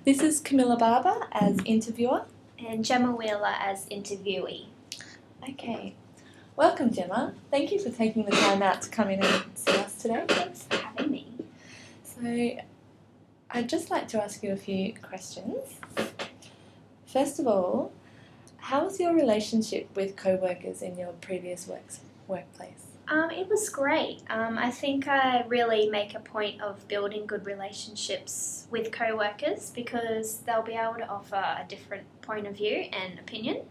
This is Camilla Barber as interviewer. And Gemma Wheeler as interviewee. Okay. Welcome, Gemma. Thank you for taking the time out to come in and see us today. Thanks for having me. So, I'd just like to ask you a few questions. First of all, how was your relationship with co-workers in your previous workplace? It was great. I think I really make a point of building good relationships with co-workers because they'll be able to offer a different point of view and opinion.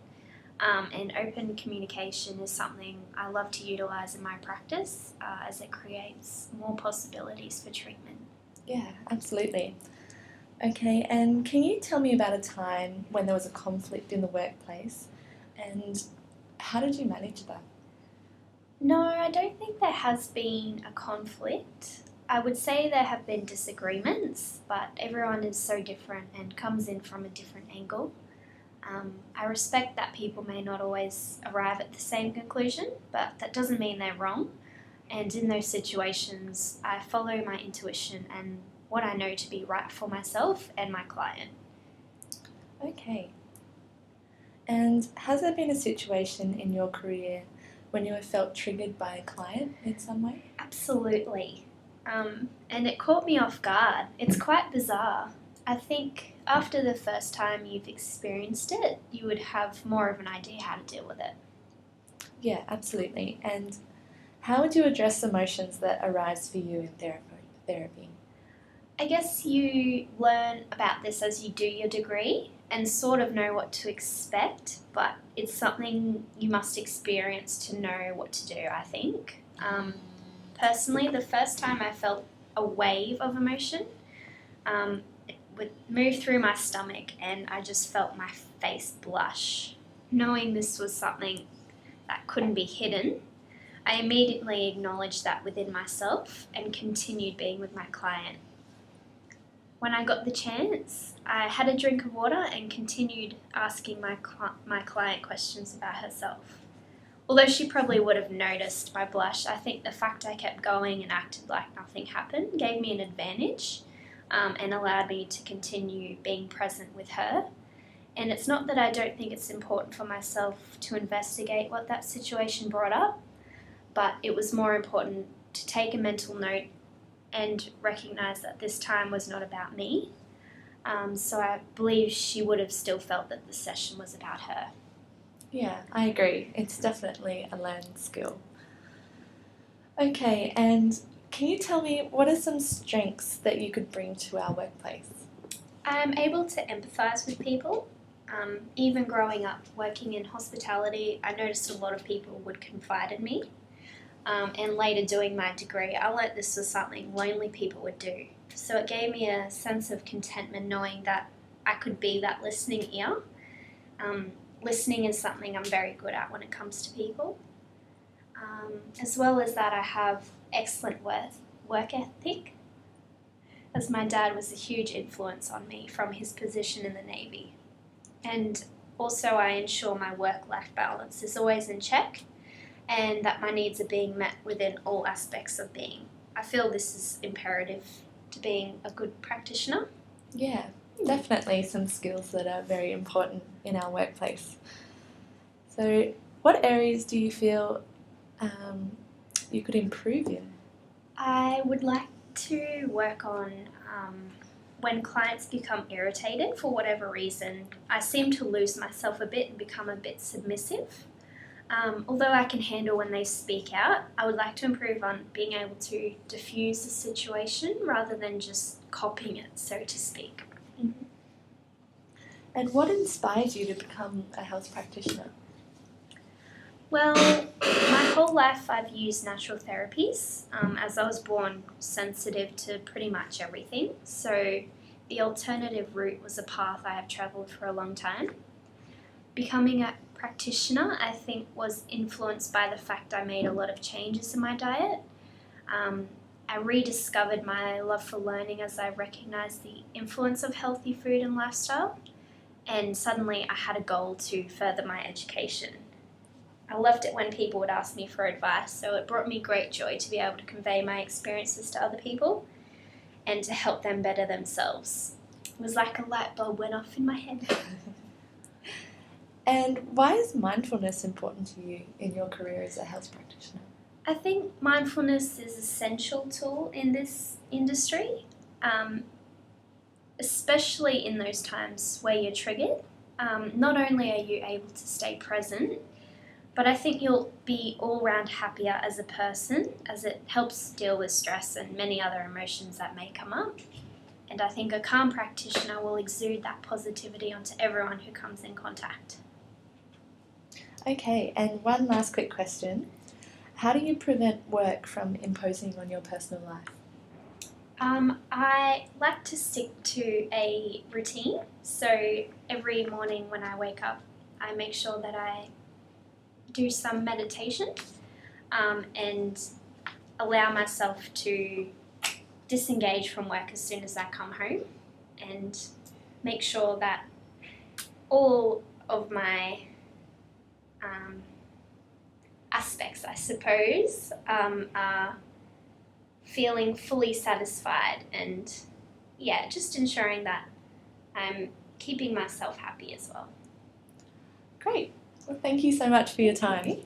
And open communication is something I love to utilise in my practice as it creates more possibilities for treatment. Yeah, absolutely. Okay, and can you tell me about a time when there was a conflict in the workplace and how did you manage that? No, I don't think there has been a conflict. I would say there have been disagreements, but everyone is so different and comes in from a different angle. I respect that people may not always arrive at the same conclusion, but that doesn't mean they're wrong. And in those situations, I follow my intuition and what I know to be right for myself and my client. Okay. And has there been a situation in your career when you have felt triggered by a client in some way? Absolutely. And it caught me off guard. It's quite bizarre. I think after the first time you've experienced it, you would have more of an idea how to deal with it. Yeah, absolutely. And how would you address emotions that arise for you in therapy? I guess you learn about this as you do your degree and sort of know what to expect, but it's something you must experience to know what to do, I think. Personally, the first time I felt a wave of emotion, it would move through my stomach and I just felt my face blush. Knowing this was something that couldn't be hidden, I immediately acknowledged that within myself and continued being with my client. When I got the chance, I had a drink of water and continued asking my client questions about herself. Although she probably would have noticed my blush, I think the fact I kept going and acted like nothing happened gave me an advantage and allowed me to continue being present with her. And it's not that I don't think it's important for myself to investigate what that situation brought up, but it was more important to take a mental note and recognise that this time was not about me. So I believe she would have still felt that the session was about her. Yeah, I agree. It's definitely a learned skill. Okay, and can you tell me what are some strengths that you could bring to our workplace? I'm able to empathise with people. Even growing up working in hospitality, I noticed a lot of people would confide in me. And later doing my degree, I learnt this was something lonely people would do. So it gave me a sense of contentment knowing that I could be that listening ear. Listening is something I'm very good at when it comes to people. As well as that, I have excellent work ethic, as my dad was a huge influence on me from his position in the Navy. And also I ensure my work-life balance is always in check and that my needs are being met within all aspects of being. I feel this is imperative to being a good practitioner. Yeah, definitely some skills that are very important in our workplace. So, what areas do you feel you could improve in? I would like to work on when clients become irritated for whatever reason. I seem to lose myself a bit and become a bit submissive. Although I can handle when they speak out, I would like to improve on being able to diffuse the situation rather than just copying it, so to speak. Mm-hmm. And what inspired you to become a health practitioner? Well, my whole life I've used natural therapies as I was born sensitive to pretty much everything. So the alternative route was a path I have travelled for a long time. Becoming a practitioner, I think, was influenced by the fact I made a lot of changes in my diet. I rediscovered my love for learning as I recognised the influence of healthy food and lifestyle, and suddenly I had a goal to further my education. I loved it when people would ask me for advice, so it brought me great joy to be able to convey my experiences to other people and to help them better themselves. It was like a light bulb went off in my head. And why is mindfulness important to you in your career as a health practitioner? I think mindfulness is an essential tool in this industry, especially in those times where you're triggered. Not only are you able to stay present, but I think you'll be all round happier as a person, as it helps deal with stress and many other emotions that may come up. And I think a calm practitioner will exude that positivity onto everyone who comes in contact. Okay, and one last quick question. How do you prevent work from imposing on your personal life? I like to stick to a routine. So every morning when I wake up, I make sure that I do some meditation and allow myself to disengage from work as soon as I come home, and make sure that all of my aspects, I suppose, are feeling fully satisfied, and just ensuring that I'm keeping myself happy as well. Great. Well, thank you so much for your time.